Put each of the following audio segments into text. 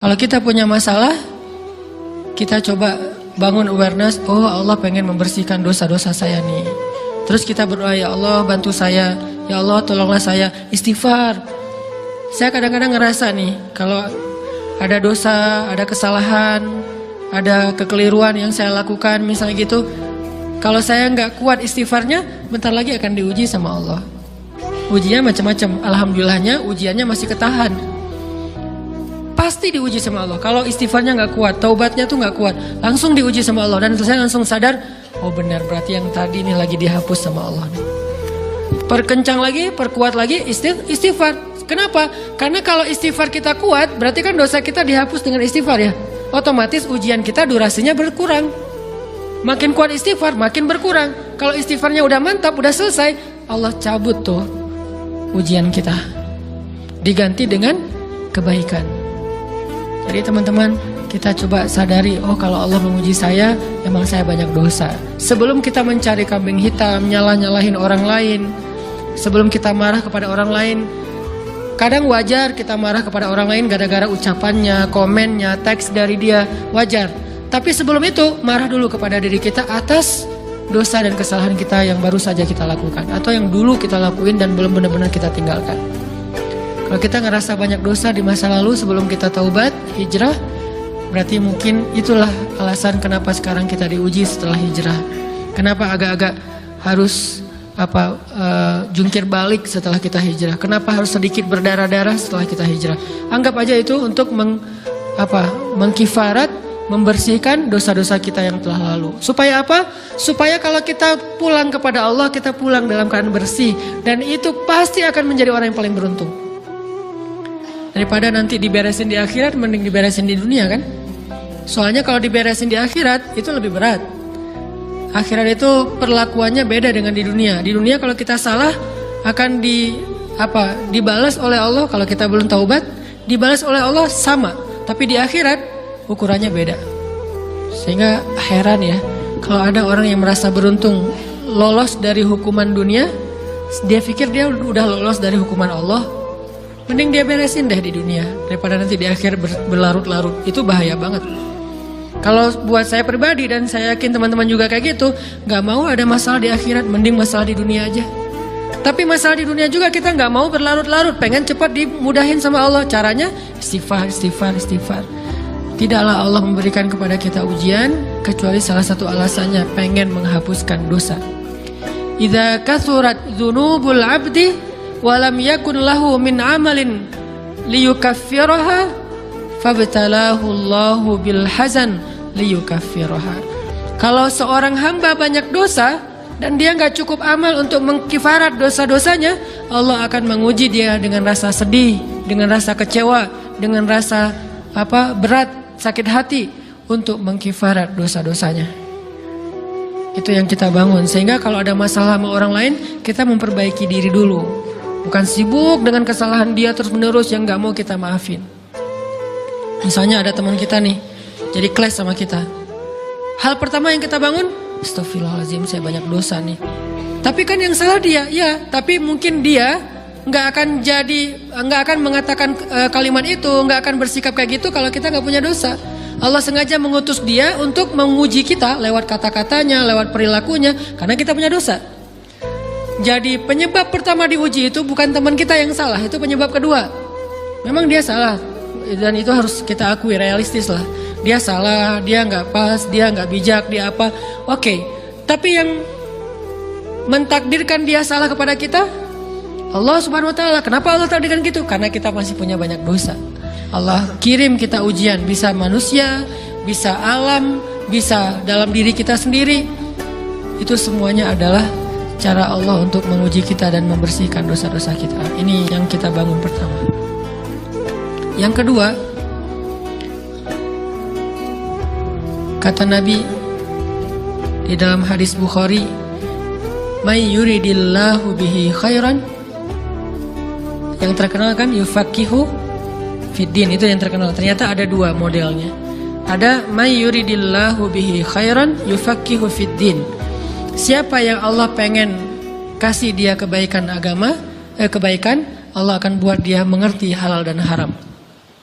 Kalau kita punya masalah, kita coba bangun awareness, oh Allah pengen membersihkan dosa-dosa saya nih. Terus kita berdoa, ya Allah bantu saya, ya Allah tolonglah saya, istighfar. Saya kadang-kadang ngerasa nih, kalau ada dosa, ada kesalahan, ada kekeliruan yang saya lakukan misalnya gitu, kalau saya nggak kuat istighfarnya, bentar lagi akan diuji sama Allah. Ujinya macam-macam, alhamdulillahnya ujiannya masih ketahan. Pasti diuji sama Allah. Kalau istighfarnya nggak kuat, taubatnya tuh nggak kuat, langsung diuji sama Allah. Dan saya langsung sadar, oh benar, berarti yang tadi ini lagi dihapus sama Allah nih. Perkencang lagi, perkuat lagi istighfar. Kenapa? Karena kalau istighfar kita kuat, berarti kan dosa kita dihapus dengan istighfar ya. Otomatis ujian kita durasinya berkurang. Makin kuat istighfar, makin berkurang. Kalau istighfarnya udah mantap, udah selesai, Allah cabut tuh ujian kita, diganti dengan kebaikan. Jadi teman-teman, kita coba sadari, oh kalau Allah menguji saya, emang saya banyak dosa. Sebelum kita mencari kambing hitam, nyalah-nyalahin orang lain, sebelum kita marah kepada orang lain, kadang wajar kita marah kepada orang lain gara-gara ucapannya, komennya, teks dari dia, wajar. Tapi sebelum itu, marah dulu kepada diri kita atas dosa dan kesalahan kita yang baru saja kita lakukan, atau yang dulu kita lakuin dan belum benar-benar kita tinggalkan. Kalau kita ngerasa banyak dosa di masa lalu sebelum kita taubat, hijrah, berarti mungkin itulah alasan kenapa sekarang kita diuji setelah hijrah. Kenapa agak-agak harus jungkir balik setelah kita hijrah? Kenapa harus sedikit berdarah-darah setelah kita hijrah? Anggap aja itu untuk mengkifarat, membersihkan dosa-dosa kita yang telah lalu. Supaya apa? Supaya kalau kita pulang kepada Allah, kita pulang dalam keadaan bersih. Dan itu pasti akan menjadi orang yang paling beruntung. Daripada nanti diberesin di akhirat, mending diberesin di dunia kan? Soalnya kalau diberesin di akhirat, itu lebih berat. Akhirat itu perlakuannya beda dengan di dunia. Di dunia kalau kita salah, akan dibalas oleh Allah. Kalau kita belum taubat, dibalas oleh Allah sama. Tapi di akhirat, ukurannya beda. Sehingga heran ya, kalau ada orang yang merasa beruntung lolos dari hukuman dunia, dia pikir dia udah lolos dari hukuman Allah, mending dia beresin deh di dunia daripada nanti di akhir berlarut-larut. Itu bahaya banget. Kalau buat saya pribadi, dan saya yakin teman-teman juga kayak gitu, gak mau ada masalah di akhirat, mending masalah di dunia aja. Tapi masalah di dunia juga kita gak mau berlarut-larut, pengen cepat dimudahin sama Allah. Caranya istighfar. Tidaklah Allah memberikan kepada kita ujian kecuali salah satu alasannya pengen menghapuskan dosa. Idza kathurat dzunubul 'abdi wa lam yakun lahu min 'amalin liyukaffiraha fabtalahu Allahu bil hazan liyukaffiraha. Kalau seorang hamba banyak dosa dan dia nggak cukup amal untuk mengkifarat dosa-dosanya, Allah akan menguji dia dengan rasa sedih, dengan rasa kecewa, dengan rasa berat, sakit hati untuk mengkifarat dosa-dosanya. Itu yang kita bangun. Sehingga kalau ada masalah sama orang lain, kita memperbaiki diri dulu. Bukan sibuk dengan kesalahan dia terus-menerus yang gak mau kita maafin. Misalnya ada teman kita nih, jadi clash sama kita. Hal pertama yang kita bangun, astagfirullahaladzim, saya banyak dosa nih. Tapi kan yang salah dia, ya. Tapi mungkin dia nggak akan mengatakan kalimat itu, nggak akan bersikap kayak gitu kalau kita nggak punya dosa. Allah sengaja mengutus dia untuk menguji kita lewat kata-katanya, lewat perilakunya, karena kita punya dosa. Jadi penyebab pertama diuji itu bukan teman kita yang salah, itu penyebab kedua. Memang dia salah, dan itu harus kita akui, realistis lah. Dia salah, dia nggak pas, dia nggak bijak, dia apa? Oke. Tapi yang mentakdirkan dia salah kepada kita, Allah Subhanahu wa Ta'ala. Kenapa Allah takdirkan gitu? Karena kita masih punya banyak dosa. Allah kirim kita ujian, bisa manusia, bisa alam, bisa dalam diri kita sendiri. Itu semuanya adalah cara Allah untuk menguji kita dan membersihkan dosa-dosa kita. Ini yang kita bangun pertama. Yang kedua, kata Nabi di dalam hadis Bukhari, "May yuridillahu bihi khairan", yang terkenal kan yufaqihu fiddin, itu yang terkenal. Ternyata ada dua modelnya. Ada may yuridillahu bihi khairan yufaqihu fiddin. Siapa yang Allah pengen kasih dia kebaikan agama, kebaikan, Allah akan buat dia mengerti halal dan haram.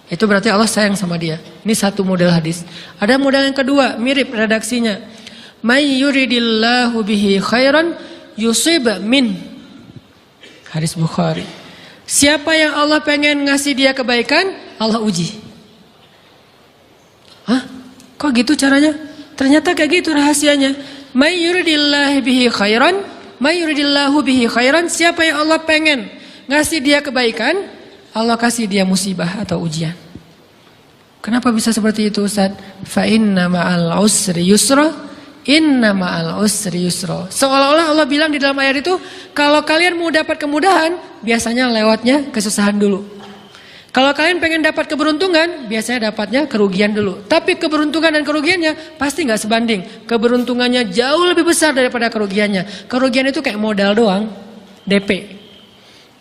Itu berarti Allah sayang sama dia. Ini satu model hadis. Ada model yang kedua, mirip redaksinya. May yuridillahu bihi khairan yusib min. Hadis Bukhari. Siapa yang Allah pengen ngasih dia kebaikan, Allah uji. Hah? Kok gitu caranya? Ternyata kayak gitu rahasianya. May yuridillahu bihi khairan, may yuridillahu bihi khairan. Siapa yang Allah pengen ngasih dia kebaikan, Allah kasih dia musibah atau ujian. Kenapa bisa seperti itu, Ustaz? Fa inna ma'al usri yusra, inna ma'al usri yusra. Seolah-olah Allah bilang di dalam ayat itu, kalau kalian mau dapat kemudahan, biasanya lewatnya kesusahan dulu. Kalau kalian pengen dapat keberuntungan, biasanya dapatnya kerugian dulu. Tapi keberuntungan dan kerugiannya pasti nggak sebanding. Keberuntungannya jauh lebih besar daripada kerugiannya. Kerugian itu kayak modal doang, DP.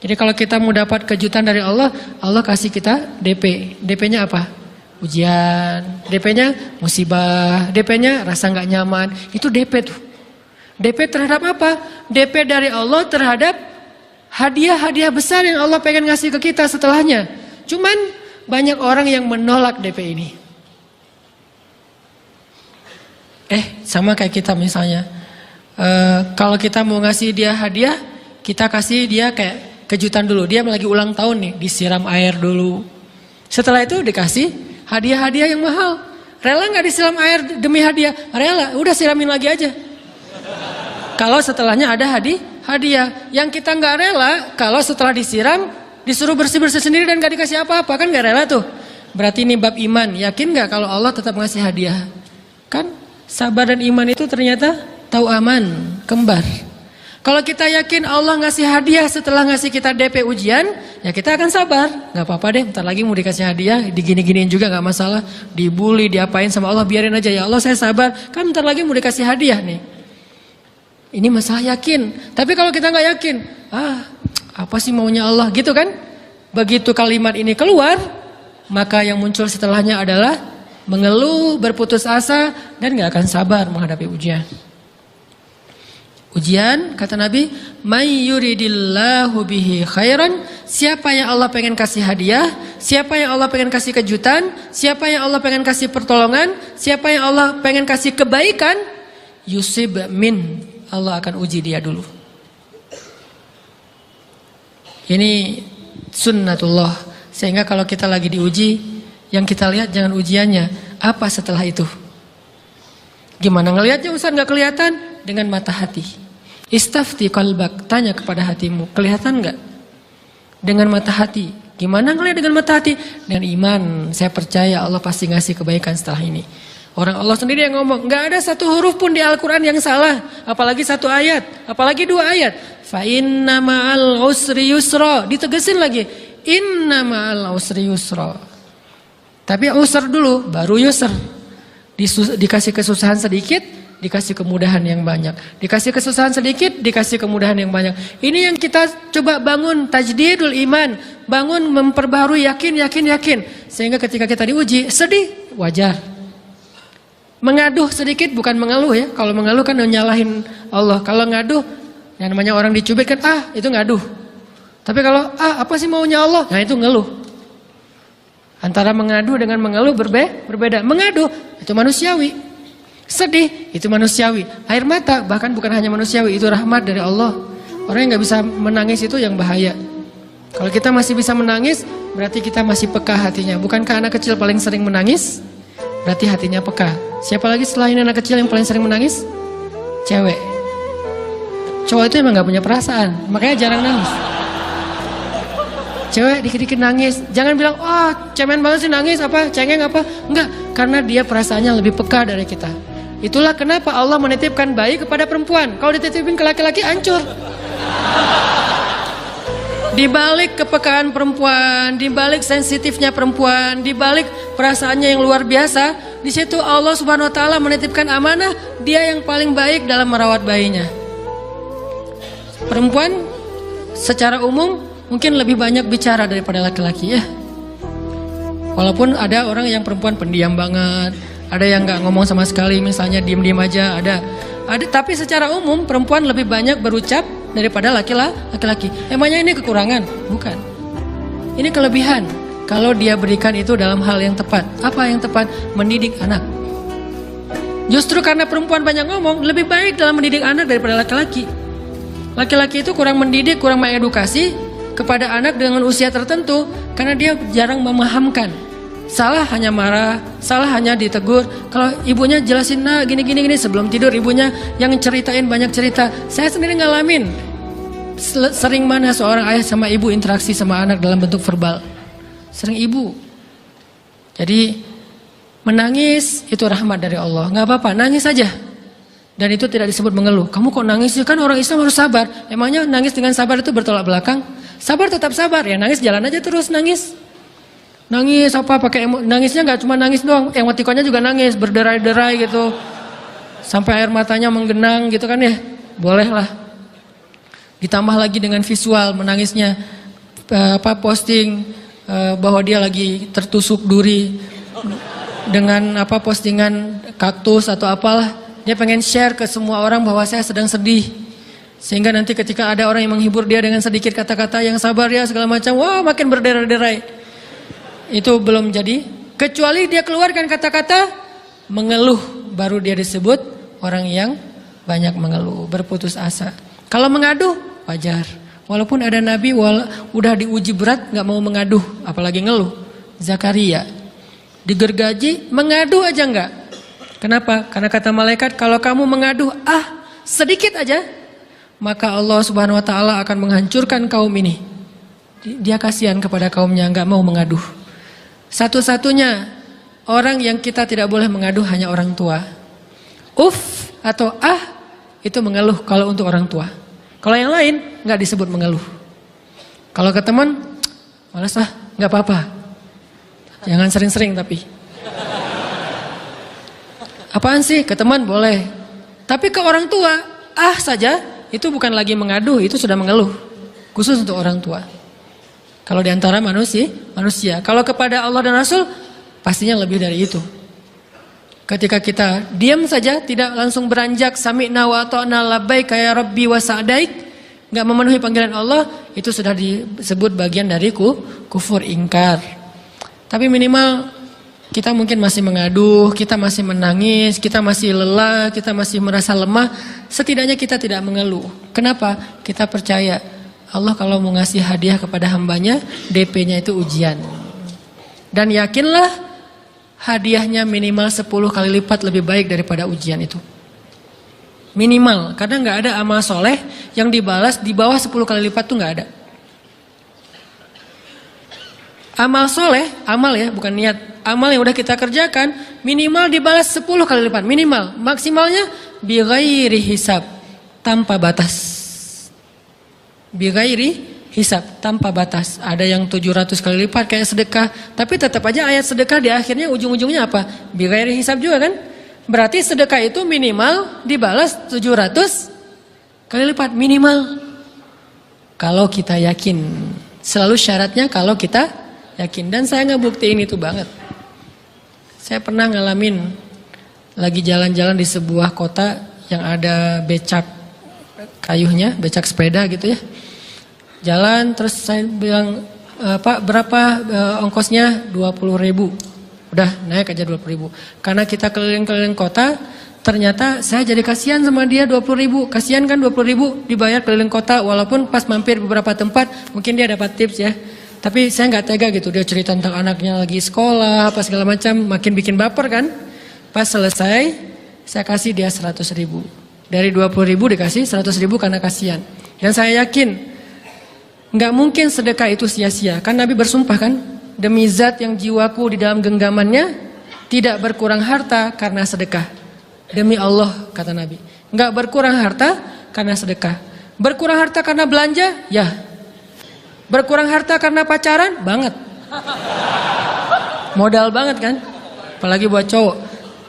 Jadi kalau kita mau dapat kejutan dari Allah, Allah kasih kita DP. DP-nya apa? Ujian. DP-nya musibah. DP-nya rasa nggak nyaman. Itu DP tuh. DP terhadap apa? DP dari Allah terhadap hadiah-hadiah besar yang Allah pengen ngasih ke kita setelahnya. Cuman banyak orang yang menolak DP ini. Sama kayak kita misalnya. Kalau kita mau ngasih dia hadiah, kita kasih dia kayak kejutan dulu. Dia lagi ulang tahun nih, disiram air dulu. Setelah itu dikasih hadiah-hadiah yang mahal. Rela nggak disiram air demi hadiah? Rela, udah siramin lagi aja. Kalau setelahnya ada hadiah. Yang kita nggak rela, kalau setelah disiram disuruh bersih-bersih sendiri dan nggak dikasih apa-apa, kan nggak rela tuh. Berarti ini bab iman. Yakin nggak kalau Allah tetap ngasih hadiah? Kan sabar dan iman itu ternyata tahu aman, kembar. Kalau kita yakin Allah ngasih hadiah setelah ngasih kita DP ujian, ya kita akan sabar. Gak apa-apa deh, bentar lagi mau dikasih hadiah, digini-giniin juga gak masalah. Dibully, diapain sama Allah, biarin aja. Ya Allah saya sabar, kan bentar lagi mau dikasih hadiah nih. Ini masalah yakin. Tapi kalau kita gak yakin, apa sih maunya Allah gitu kan? Begitu kalimat ini keluar, maka yang muncul setelahnya adalah mengeluh, berputus asa, dan gak akan sabar menghadapi ujian. Ujian, kata Nabi, may yuridillahu bihi khairan. Siapa yang Allah pengen kasih hadiah, siapa yang Allah pengen kasih kejutan, siapa yang Allah pengen kasih pertolongan, siapa yang Allah pengen kasih kebaikan, yusib min. Allah akan uji dia dulu. Ini sunnatullah. Sehingga kalau kita lagi diuji, yang kita lihat jangan ujiannya, apa setelah itu. Gimana ngelihatnya Ustaz, gak kelihatan? Dengan mata hati. Istafti qalbak, tanya kepada hatimu, kelihatan enggak? Dengan mata hati. Gimana ngelihat dengan mata hati? Dengan iman, saya percaya Allah pasti ngasih kebaikan setelah ini. Orang Allah sendiri yang ngomong, enggak ada satu huruf pun di Al-Quran yang salah. Apalagi satu ayat, apalagi dua ayat. Fa inna ma'al usri yusra. Ditegesin lagi, inna ma'al usri yusra. Tapi usr dulu, baru yusr. Dikasih kesusahan sedikit, dikasih kemudahan yang banyak. Dikasih kesusahan sedikit, dikasih kemudahan yang banyak. Ini yang kita coba bangun tajdidul iman, bangun memperbarui yakin. Sehingga ketika kita diuji, sedih, wajar. Mengaduh sedikit bukan mengeluh ya. Kalau mengeluh kan nyalahin Allah. Kalau ngaduh, yang namanya orang dicubit kan, itu ngaduh. Tapi kalau apa sih maunya Allah? Nah itu ngeluh. Antara mengadu dengan mengeluh berbeda. Mengadu itu manusiawi. Sedih, itu manusiawi. Air mata, bahkan bukan hanya manusiawi, itu rahmat dari Allah. Orang yang gak bisa menangis itu yang bahaya. Kalau kita masih bisa menangis, berarti kita masih peka hatinya. Bukankah anak kecil paling sering menangis? Berarti hatinya peka. Siapa lagi selain anak kecil yang paling sering menangis? Cewek. Cowok itu emang gak punya perasaan, makanya jarang nangis. Cewek dikit-dikit nangis. Jangan bilang, cemen banget sih nangis, cengeng apa. Enggak, karena dia perasaannya lebih peka dari kita. Itulah kenapa Allah menitipkan bayi kepada perempuan. Kalau dititipin ke laki-laki, hancur. Di balik kepekaan perempuan, di balik sensitifnya perempuan, di balik perasaannya yang luar biasa, di situ Allah Subhanahu wa taala menitipkan amanah, dia yang paling baik dalam merawat bayinya. Perempuan secara umum mungkin lebih banyak bicara daripada laki-laki ya. Walaupun ada orang yang perempuan pendiam banget, ada yang nggak ngomong sama sekali, misalnya diem-diem aja, ada. Tapi secara umum perempuan lebih banyak berucap daripada laki-laki. Emangnya ini kekurangan? Bukan. Ini kelebihan. kalau dia berikan itu dalam hal yang tepat. Apa yang tepat? Mendidik anak. Justru karena perempuan banyak ngomong, lebih baik dalam mendidik anak daripada laki-laki. Laki-laki itu kurang mendidik, kurang mengedukasi kepada anak dengan usia tertentu karena dia jarang memahamkan. Salah hanya marah, salah hanya ditegur. Kalau ibunya jelasin, nah gini sebelum tidur ibunya yang ceritain banyak cerita. Saya sendiri ngalamin. Sering mana seorang ayah sama ibu interaksi sama anak dalam bentuk verbal. Sering ibu. Jadi menangis itu rahmat dari Allah. Nggak apa-apa, nangis saja. Dan itu tidak disebut mengeluh. Kamu kok nangis? Kan orang Islam harus sabar. Emangnya nangis dengan sabar itu bertolak belakang? Sabar tetap sabar. Ya nangis jalan aja terus nangis. Nangis apa pakai nangisnya nggak cuma nangis doang, emotikonnya juga nangis, berderai-derai gitu. Sampai air matanya menggenang gitu kan ya. Boleh lah. Ditambah lagi dengan visual menangisnya posting bahwa dia lagi tertusuk duri dengan postingan kaktus atau apalah. Dia pengen share ke semua orang bahwa saya sedang sedih. Sehingga nanti ketika ada orang yang menghibur dia dengan sedikit kata-kata yang sabar ya segala macam, wah makin berderai-derai. Itu belum jadi. Kecuali dia keluarkan kata-kata mengeluh, baru dia disebut orang yang banyak mengeluh, berputus asa. Kalau mengaduh wajar. Walaupun ada nabi udah diuji berat nggak mau mengaduh, apalagi ngeluh. Zakaria digergaji mengadu aja nggak. Kenapa? Karena kata malaikat kalau kamu mengaduh sedikit aja, maka Allah Subhanahu Wa Taala akan menghancurkan kaum ini. Dia kasihan kepada kaumnya, nggak mau mengaduh. Satu-satunya orang yang kita tidak boleh mengaduh hanya orang tua. Atau itu mengeluh kalau untuk orang tua. Kalau yang lain nggak disebut mengeluh. Kalau ke teman, malas nggak apa-apa. Jangan sering-sering tapi. Apaan sih? Ke teman boleh. Tapi ke orang tua, saja itu bukan lagi mengadu, itu sudah mengeluh. Khusus untuk orang tua. Kalau di antara manusia. Kalau kepada Allah dan Rasul, pastinya lebih dari itu. Ketika kita diam saja, tidak langsung beranjak sami'na wa ata'na labbaik ya rabbi wa sa'daik, enggak memenuhi panggilan Allah, itu sudah disebut bagian dari kufur ingkar. Tapi minimal kita mungkin masih mengaduh, kita masih menangis, kita masih lelah, kita masih merasa lemah, setidaknya kita tidak mengeluh. Kenapa? Kita percaya Allah kalau mau ngasih hadiah kepada hambanya, DP-nya itu ujian. Dan yakinlah hadiahnya minimal 10 kali lipat lebih baik daripada ujian itu. Minimal, karena nggak ada amal soleh yang dibalas di bawah 10 kali lipat tuh nggak ada. Amal soleh, amal ya bukan niat. Amal yang udah kita kerjakan minimal dibalas 10 kali lipat. Minimal, maksimalnya bighairi hisab, tanpa batas. Bighairi hisab, tanpa batas. Ada yang 700 kali lipat kayak sedekah. Tapi tetap aja ayat sedekah di akhirnya ujung-ujungnya apa? Bighairi hisab juga kan? Berarti sedekah itu minimal dibalas 700 kali lipat. Minimal. Kalau kita yakin. Selalu syaratnya kalau kita yakin. Dan saya ngebuktiin itu banget. Saya pernah ngalamin lagi jalan-jalan di sebuah kota yang ada becak kayuhnya, becak sepeda gitu ya. Jalan terus saya bilang, Pak berapa ongkosnya? 20.000. Udah naik aja 20.000. Karena kita keliling-keliling kota, ternyata saya jadi kasihan sama dia 20.000. Kasihan kan 20.000 dibayar keliling kota, walaupun pas mampir beberapa tempat mungkin dia dapat tips ya. Tapi saya nggak tega gitu, dia cerita tentang anaknya lagi sekolah, apa segala macam, makin bikin baper kan. Pas selesai, saya kasih dia 100.000. Dari 20.000 dikasih 100.000 karena kasihan. Dan saya yakin nggak mungkin sedekah itu sia-sia. Kan Nabi bersumpah kan, demi zat yang jiwaku di dalam genggamannya, tidak berkurang harta karena sedekah. Demi Allah kata Nabi, nggak berkurang harta karena sedekah. Berkurang harta karena belanja, ya. Berkurang harta karena pacaran, banget. Modal banget kan, apalagi buat cowok.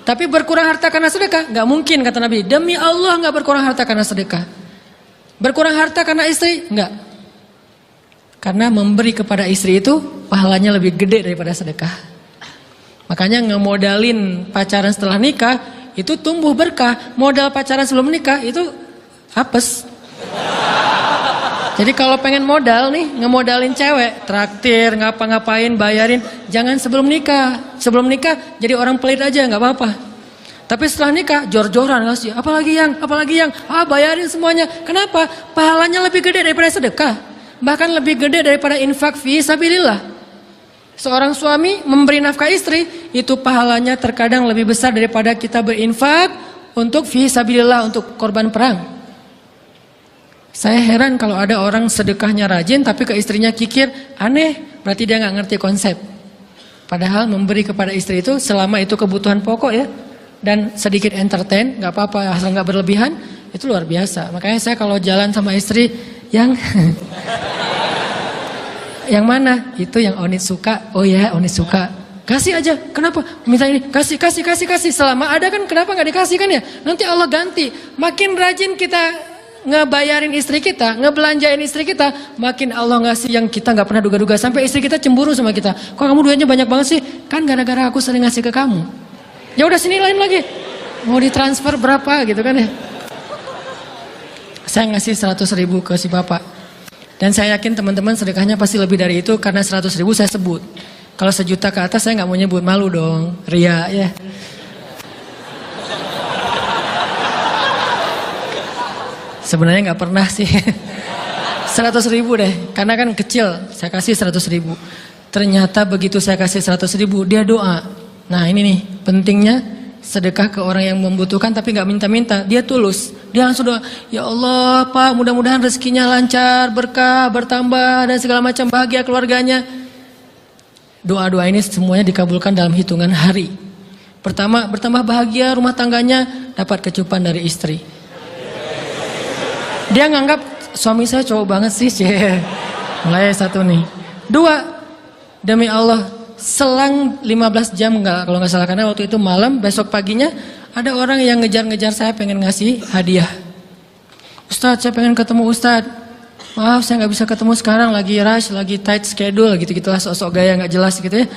Tapi berkurang harta karena sedekah, nggak mungkin kata Nabi. Demi Allah nggak berkurang harta karena sedekah. Berkurang harta karena istri, nggak. Karena memberi kepada istri itu pahalanya lebih gede daripada sedekah. Makanya ngemodalin pacaran setelah nikah itu tumbuh berkah. Modal pacaran sebelum nikah itu apes. Jadi kalau pengen modal nih, ngemodalin cewek, traktir, ngapa-ngapain, bayarin, jangan sebelum nikah. Sebelum nikah jadi orang pelit aja, nggak apa-apa. Tapi setelah nikah, jor-joran ngasih, apalagi yang, bayarin semuanya. Kenapa? Pahalanya lebih gede daripada sedekah. Bahkan lebih gede daripada infak fi sabilillah. Seorang suami memberi nafkah istri, itu pahalanya terkadang lebih besar daripada kita berinfak untuk fi sabilillah, untuk korban perang. Saya heran kalau ada orang sedekahnya rajin tapi ke istrinya kikir, aneh, berarti dia nggak ngerti konsep. Padahal memberi kepada istri itu selama itu kebutuhan pokok ya, dan sedikit entertain, nggak apa-apa asal nggak berlebihan, itu luar biasa. Makanya saya kalau jalan sama istri yang yang mana? Itu yang Onit suka. Oh ya, Onit suka. Kasih aja. Kenapa? Minta ini. Kasih. Selama ada kan kenapa nggak dikasih kan ya? Nanti Allah ganti. Makin rajin kita ngebayarin istri kita, ngebelanjain istri kita, makin Allah ngasih yang kita nggak pernah duga-duga. Sampai istri kita cemburu sama kita. Kok kamu duitnya banyak banget sih? Kan gara-gara aku sering ngasih ke kamu. Ya udah sini lain lagi. Mau ditransfer berapa gitu kan ya? Saya ngasih 100.000 ke si bapak. Dan saya yakin teman-teman sedekahnya pasti lebih dari itu karena 100.000 saya sebut. Kalau 1 juta ke atas saya nggak mau nyebut, malu dong, ria ya. Sebenarnya nggak pernah sih. 100.000 deh, karena kan kecil, saya kasih 100.000. Ternyata begitu saya kasih 100.000, dia doa. Nah ini nih pentingnya sedekah ke orang yang membutuhkan tapi nggak minta-minta, dia tulus. Dia langsung doa, ya Allah Pak, mudah-mudahan rezekinya lancar, berkah, bertambah dan segala macam, bahagia keluarganya. Doa-doa ini semuanya dikabulkan dalam hitungan hari. Pertama, bertambah bahagia rumah tangganya, dapat kecupan dari istri. Dia nganggap suami saya cowok banget sih, mulai 1 nih. 2, demi Allah, selang 15 jam kalau nggak salah, karena waktu itu malam, besok paginya ada orang yang ngejar-ngejar saya pengen ngasih hadiah. Ustadz, saya pengen ketemu Ustadz. Maaf, saya nggak bisa ketemu sekarang, lagi rush, lagi tight schedule, gitu-gitulah, sok-sok gaya nggak jelas gitu ya.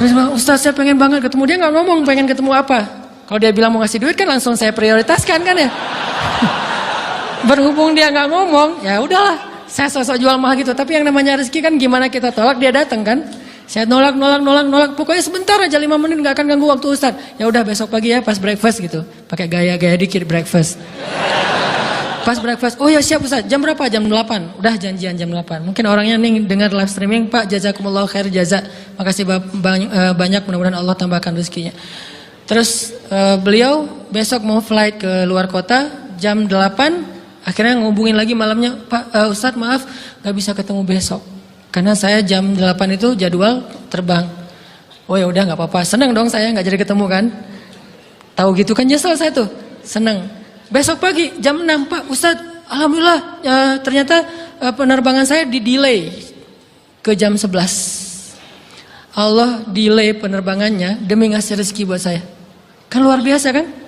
Terus Ustadz, saya pengen banget ketemu. Dia nggak ngomong pengen ketemu apa. Kalau dia bilang mau ngasih duit kan langsung saya prioritaskan kan ya. Berhubung dia nggak ngomong, ya udahlah, saya sosok jual mahal gitu. Tapi yang namanya rezeki kan gimana kita tolak, dia datang kan. Saya nolak. Pokoknya sebentar aja 5 menit nggak akan ganggu waktu Ustadz. Ya udah besok pagi ya pas breakfast gitu, pakai gaya-gaya dikit breakfast. Pas breakfast, oh ya siap Ustadz. Jam berapa? Jam 8. Udah janjian jam 8. Mungkin orangnya nih dengar live streaming, Pak jazakumullah khair jaza. Makasih banyak, mudah-mudahan Allah tambahkan rezekinya. Terus beliau besok mau flight ke luar kota jam 8. Akhirnya ngubungin lagi malamnya, Pak Ustadz maaf gak bisa ketemu besok karena saya jam 8 itu jadwal terbang. Oh ya udah nggak apa-apa, senang dong saya nggak jadi ketemu kan. Tahu gitu kan nyesel saya tuh, senang. Besok pagi jam 6, Pak Ustadz alhamdulillah ternyata penerbangan saya di delay ke jam 11. Allah delay penerbangannya demi ngasih rezeki buat saya. Kan luar biasa kan?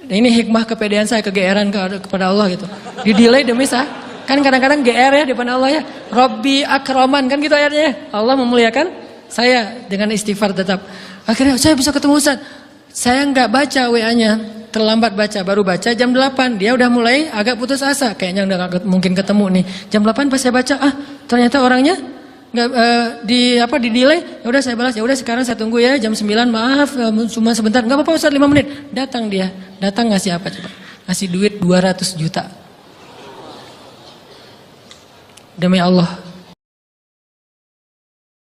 Ini hikmah kepedean saya, kegeeran kepada Allah gitu. Di delay demi saya. Kan kadang-kadang GR ya di depan Allah ya. Robbi akroman kan gitu ayatnya. Allah memuliakan saya dengan istighfar tetap. Akhirnya saya bisa ketemu Ustaz. Saya nggak baca WA-nya, terlambat baca, baru baca jam 8. Dia udah mulai agak putus asa, kayaknya udah gak mungkin ketemu nih. Jam 8 pas saya baca, ternyata orangnya nggak di delay. Ya udah saya balas, ya udah sekarang saya tunggu ya jam 9, maaf cuma sebentar. Nggak apa-apa Ustaz, 5 menit. Datang dia. Datang ngasih apa coba? Ngasih duit 200 juta. Demi Allah,